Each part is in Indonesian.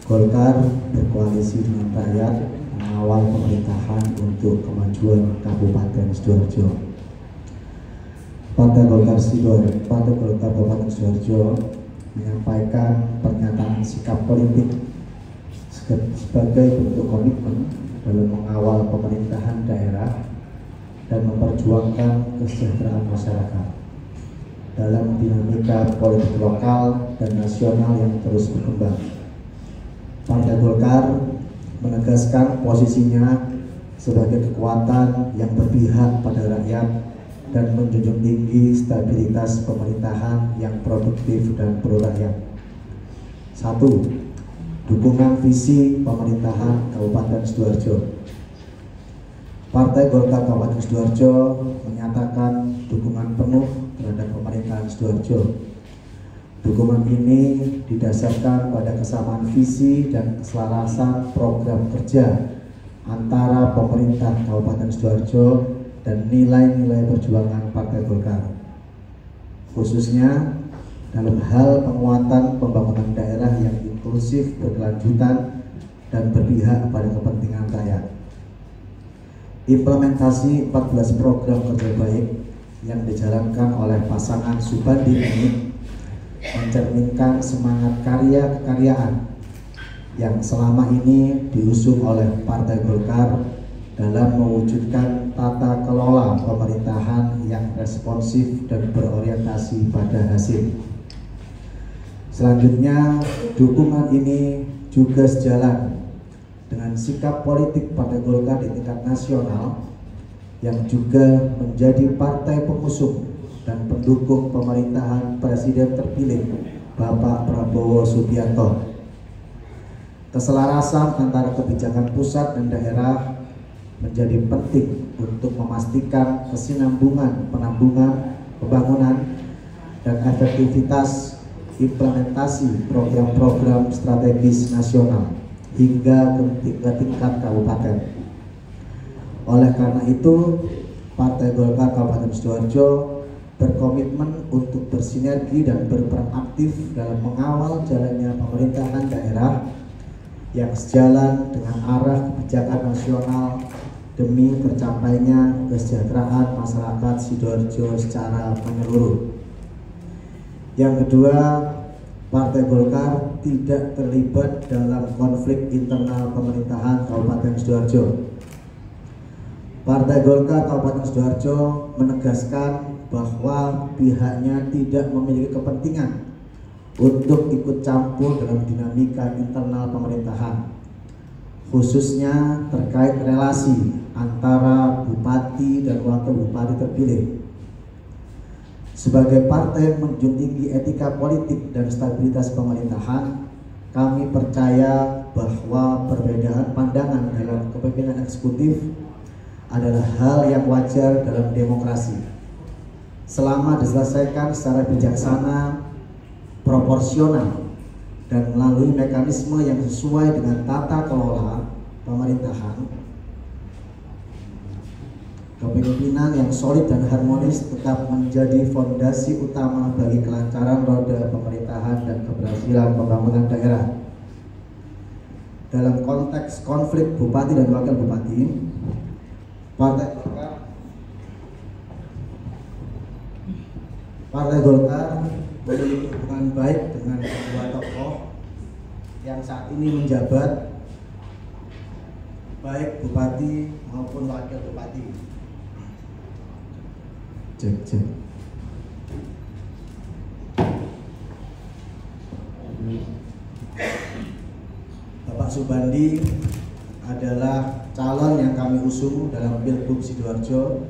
Golkar berkoalisi dengan rakyat mengawal pemerintahan untuk kemajuan Kabupaten Sidoarjo. Partai Golkar Kabupaten Sidoarjo menyampaikan pernyataan sikap politik sebagai bentuk komitmen dalam mengawal pemerintahan daerah dan memperjuangkan kesejahteraan masyarakat dalam dinamika politik lokal dan nasional yang terus berkembang. Partai Golkar menegaskan posisinya sebagai kekuatan yang berpihak pada rakyat dan menjunjung tinggi stabilitas pemerintahan yang produktif dan pro rakyat. 1. Dukungan visi pemerintahan Kabupaten Sidoarjo. Partai Golkar Kabupaten Sidoarjo menyatakan dukungan penuh terhadap pemerintahan Sidoarjo. Dukungan ini didasarkan pada kesamaan visi dan keselarasan program kerja antara pemerintah Kabupaten Sidoarjo dan nilai-nilai perjuangan Partai Golkar, khususnya dalam hal penguatan pembangunan daerah yang inklusif, berkelanjutan, dan berpihak pada kepentingan rakyat. Implementasi 14 program kerja baik yang dijalankan oleh pasangan Subandi ini mencerminkan semangat karya-kekaryaan yang selama ini diusung oleh Partai Golkar dalam mewujudkan tata kelola pemerintahan yang responsif dan berorientasi pada hasil. Selanjutnya, dukungan ini juga sejalan dengan sikap politik Partai Golkar di tingkat nasional yang juga menjadi partai pengusung dan pendukung pemerintahan Presiden terpilih Bapak Prabowo Subianto. Keselarasan antara kebijakan pusat dan daerah menjadi penting untuk memastikan kesinambungan pembangunan dan efektivitas implementasi program-program strategis nasional hingga ke tingkat kabupaten. Oleh karena itu, Partai Golkar Kabupaten Sidoarjo berkomitmen untuk bersinergi dan berperan aktif dalam mengawal jalannya pemerintahan daerah yang sejalan dengan arah kebijakan nasional demi tercapainya kesejahteraan masyarakat Sidoarjo secara menyeluruh. Yang kedua, Partai Golkar tidak terlibat dalam konflik internal pemerintahan Kabupaten Sidoarjo. Partai Golkar Kabupaten Sidoarjo menegaskan bahwa pihaknya tidak memiliki kepentingan untuk ikut campur dalam dinamika internal pemerintahan, khususnya terkait relasi antara bupati dan wakil bupati terpilih. Sebagai partai menjunjung tinggi etika politik dan stabilitas pemerintahan, kami percaya bahwa perbedaan pandangan dalam kepemimpinan eksekutif adalah hal yang wajar dalam demokrasi, selama diselesaikan secara bijaksana, proporsional, dan melalui mekanisme yang sesuai dengan tata kelola pemerintahan. Kepemimpinan yang solid dan harmonis tetap menjadi fondasi utama bagi kelancaran roda pemerintahan dan keberhasilan pembangunan daerah. Dalam konteks konflik bupati dan wakil bupati, Partai Golkar memiliki hubungan baik dengan kedua tokoh yang saat ini menjabat, baik bupati maupun wakil bupati. Cek. Bapak Subandi adalah calon yang kami usung dalam Pilgub Sidoarjo,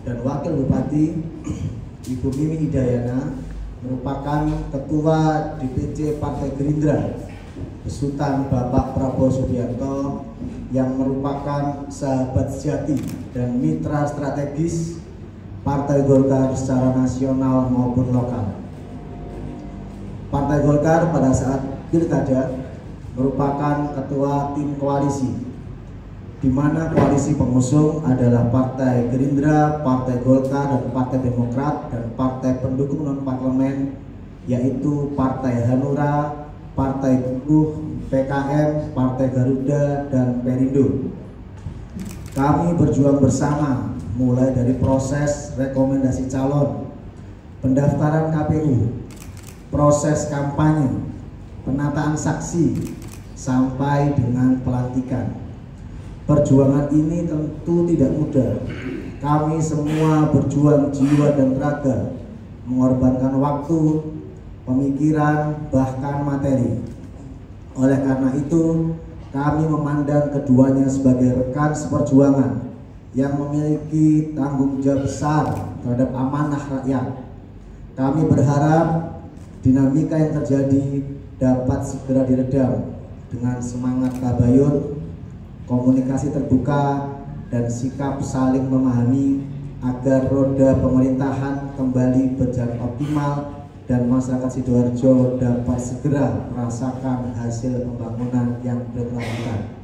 dan wakil bupati Ibu Mimi Hidayana merupakan ketua DPC Partai Gerindra besutan Bapak Prabowo Subianto yang merupakan sahabat sejati dan mitra strategis Partai Golkar secara nasional maupun lokal. Partai Golkar pada saat pilkada merupakan ketua tim koalisi, di mana koalisi pengusung adalah Partai Gerindra, Partai Golkar, dan Partai Demokrat, dan partai pendukung non-parlemen yaitu Partai Hanura, Partai Buruh, PKM, Partai Garuda, dan Perindo. Kami berjuang bersama mulai dari proses rekomendasi calon, pendaftaran KPU, proses kampanye, penataan saksi, sampai dengan pelantikan. Perjuangan ini tentu tidak mudah. Kami semua berjuang jiwa dan raga, mengorbankan waktu, pemikiran, bahkan materi. Oleh karena itu, kami memandang keduanya sebagai rekan seperjuangan yang memiliki tanggung jawab besar terhadap amanah rakyat. Kami berharap dinamika yang terjadi dapat segera diredam dengan semangat tabayun, komunikasi terbuka, dan sikap saling memahami agar roda pemerintahan kembali berjalan optimal dan masyarakat Sidoarjo dapat segera merasakan hasil pembangunan yang berkelanjutan.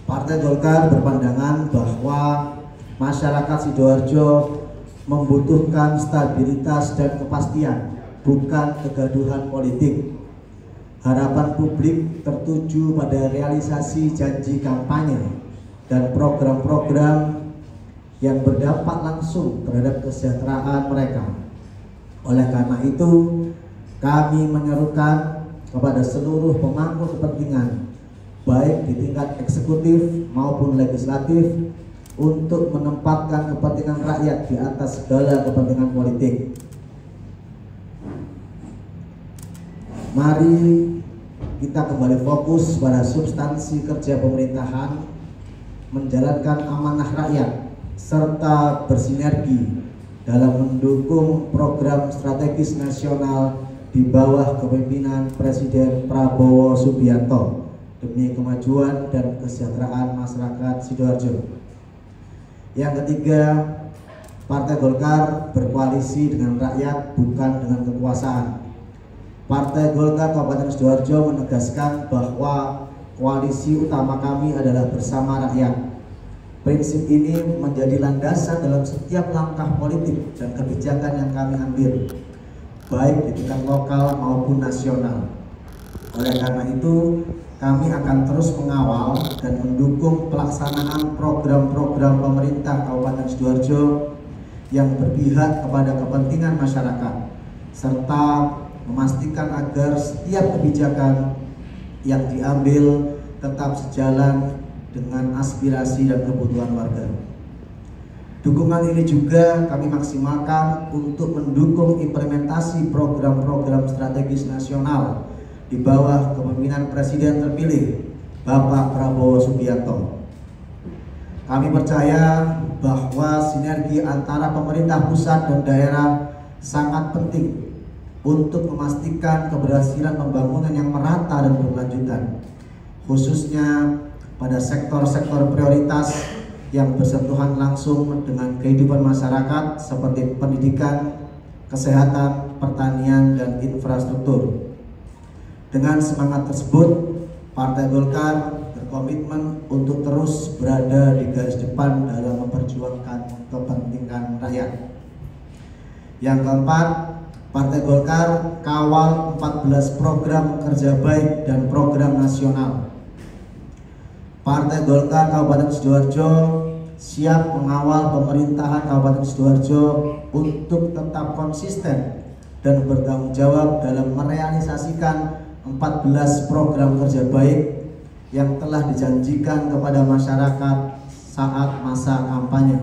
Partai Golkar berpandangan bahwa masyarakat Sidoarjo membutuhkan stabilitas dan kepastian, bukan kegaduhan politik. Harapan publik tertuju pada realisasi janji kampanye dan program-program yang berdampak langsung terhadap kesejahteraan mereka. Oleh karena itu, kami menyerukan kepada seluruh pemangku kepentingan, baik di tingkat eksekutif maupun legislatif, untuk menempatkan kepentingan rakyat di atas segala kepentingan politik. Mari kita kembali fokus pada substansi kerja pemerintahan, menjalankan amanah rakyat, serta bersinergi dalam mendukung program strategis nasional di bawah kepemimpinan Presiden Prabowo Subianto demi kemajuan dan kesejahteraan masyarakat Sidoarjo. Yang ketiga, Partai Golkar berkoalisi dengan rakyat, bukan dengan kekuasaan. Partai Golkar Kabupaten Sidoarjo menegaskan bahwa koalisi utama kami adalah bersama rakyat. Prinsip ini menjadi landasan dalam setiap langkah politik dan kebijakan yang kami ambil, baik di tingkat lokal maupun nasional. Oleh karena itu, kami akan terus mengawal dan mendukung pelaksanaan program-program pemerintah Kabupaten Sidoarjo yang berpihak kepada kepentingan masyarakat, serta memastikan agar setiap kebijakan yang diambil tetap sejalan dengan aspirasi dan kebutuhan warga. Dukungan ini juga kami maksimalkan untuk mendukung implementasi program-program strategis nasional di bawah kepemimpinan Presiden terpilih Bapak Prabowo Subianto. Kami percaya bahwa sinergi antara pemerintah pusat dan daerah sangat penting untuk memastikan keberhasilan pembangunan yang merata dan berkelanjutan, khususnya pada sektor-sektor prioritas yang bersentuhan langsung dengan kehidupan masyarakat seperti pendidikan, kesehatan, pertanian, dan infrastruktur. Dengan semangat tersebut, Partai Golkar berkomitmen untuk terus berada di garis depan dalam memperjuangkan kepentingan rakyat. Yang keempat, Partai Golkar kawal 14 program kerja baik dan program nasional. Partai Golkar Kabupaten Sidoarjo siap mengawal pemerintahan Kabupaten Sidoarjo untuk tetap konsisten dan bertanggung jawab dalam merealisasikan 14 program kerja baik yang telah dijanjikan kepada masyarakat saat masa kampanye.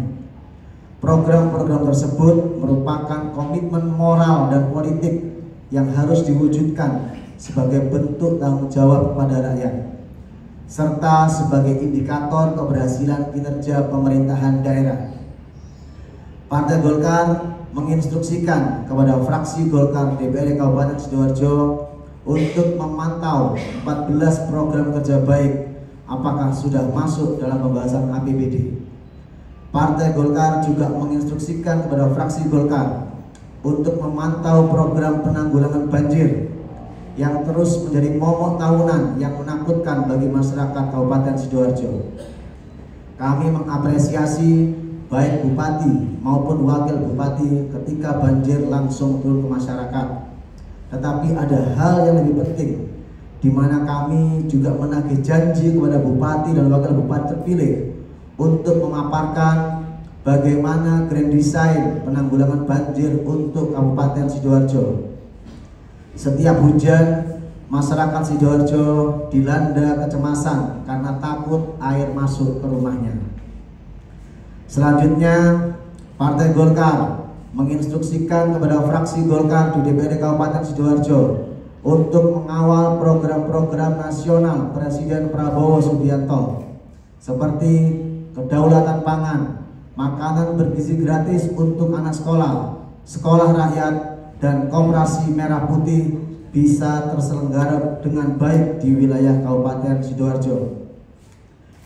Program-program tersebut merupakan komitmen moral dan politik yang harus diwujudkan sebagai bentuk tanggung jawab kepada rakyat, serta sebagai indikator keberhasilan kinerja pemerintahan daerah. Partai Golkar menginstruksikan kepada fraksi Golkar DPRD Kabupaten Sidoarjo untuk memantau 14 program kerja baik apakah sudah masuk dalam pembahasan APBD. Partai Golkar juga menginstruksikan kepada fraksi Golkar untuk memantau program penanggulangan banjir yang terus menjadi momok tahunan yang menakutkan bagi masyarakat Kabupaten Sidoarjo. Kami mengapresiasi baik bupati maupun wakil bupati ketika banjir langsung turun ke masyarakat. tetapi ada hal yang lebih penting, di mana kami juga menagih janji kepada Bupati dan Wakil Bupati terpilih untuk memaparkan bagaimana grand design penanggulangan banjir untuk Kabupaten Sidoarjo. Setiap hujan, masyarakat Sidoarjo dilanda kecemasan karena takut air masuk ke rumahnya. Selanjutnya, Partai Golkar menginstruksikan kepada fraksi Golkar di DPRD Kabupaten Sidoarjo untuk mengawal program-program nasional Presiden Prabowo Subianto seperti kedaulatan pangan, makanan bergizi gratis untuk anak sekolah, sekolah rakyat, dan koperasi merah putih bisa terselenggara dengan baik di wilayah Kabupaten Sidoarjo.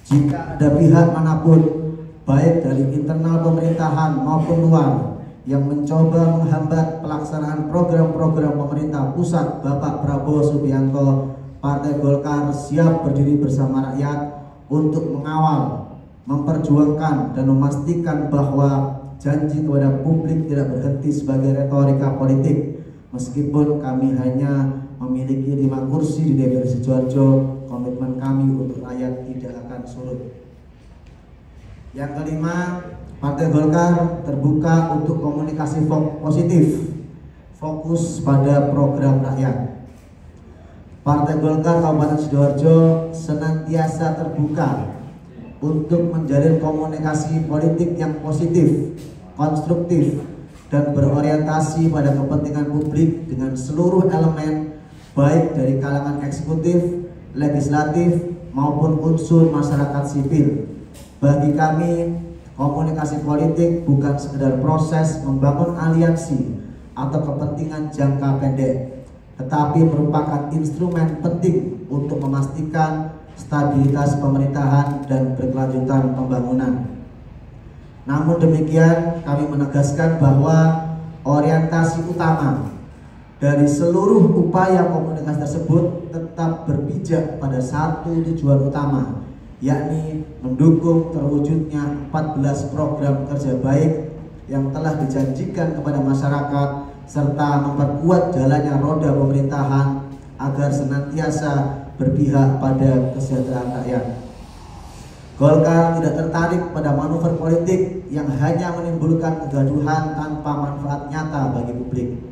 Jika ada pihak manapun, baik dari internal pemerintahan maupun luar, yang mencoba menghambat pelaksanaan program-program pemerintah pusat Bapak Prabowo Subianto, Partai Golkar siap berdiri bersama rakyat untuk mengawal, memperjuangkan, dan memastikan bahwa janji kepada publik tidak berhenti sebagai retorika politik. Meskipun kami hanya memiliki 5 kursi di DPRD Sidoarjo, komitmen kami untuk rakyat tidak akan surut. Yang kelima, Partai Golkar terbuka untuk komunikasi positif, fokus pada program rakyat. Partai Golkar Kabupaten Sidoarjo senantiasa terbuka untuk menjalin komunikasi politik yang positif, konstruktif, dan berorientasi pada kepentingan publik dengan seluruh elemen, baik dari kalangan eksekutif, legislatif, maupun unsur masyarakat sipil. Bagi kami, komunikasi politik bukan sekedar proses membangun aliansi atau kepentingan jangka pendek, tetapi merupakan instrumen penting untuk memastikan stabilitas pemerintahan dan berkelanjutan pembangunan. Namun demikian, kami menegaskan bahwa orientasi utama dari seluruh upaya komunikasi tersebut tetap berpijak pada satu tujuan utama, yakni mendukung terwujudnya 14 program kerja baik yang telah dijanjikan kepada masyarakat, serta memperkuat jalannya roda pemerintahan agar senantiasa berpihak pada kesejahteraan rakyat. Golkar tidak tertarik pada manuver politik yang hanya menimbulkan kegaduhan tanpa manfaat nyata bagi publik.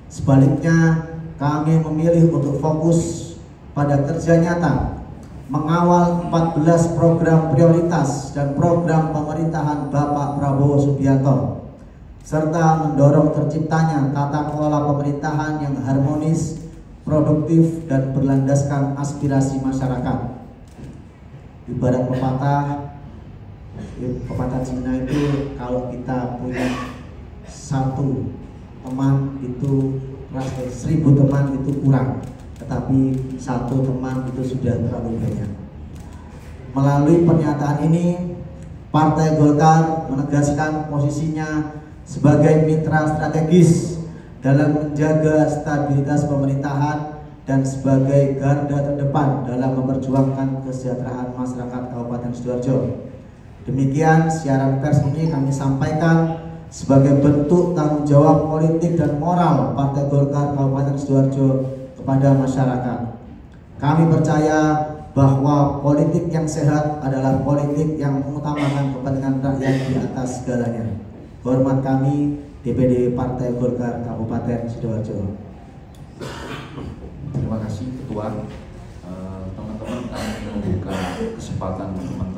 Sebaliknya, kami memilih untuk fokus pada kerja nyata, mengawal 14 program prioritas dan program pemerintahan Bapak Prabowo Subianto, serta mendorong terciptanya tata kelola pemerintahan yang harmonis, produktif, dan berlandaskan aspirasi masyarakat. Ibarat pepatah Cina itu, kalau kita punya satu teman itu 1000 teman itu kurang, tetapi satu teman itu sudah terlalu banyak. Melalui pernyataan ini, Partai Golkar menegaskan posisinya sebagai mitra strategis dalam menjaga stabilitas pemerintahan dan sebagai garda terdepan dalam memperjuangkan kesejahteraan masyarakat Kabupaten Sidoarjo. Demikian siaran pers ini kami sampaikan sebagai bentuk tanggung jawab politik dan moral Partai Golkar Kabupaten Sidoarjo kepada masyarakat. Kami percaya bahwa politik yang sehat adalah politik yang mengutamakan kepentingan rakyat di atas segalanya. Hormat kami, DPD Partai Golkar Kabupaten Sidoarjo. Terima kasih Ketua. Teman-teman, kami membuka kesempatan teman-teman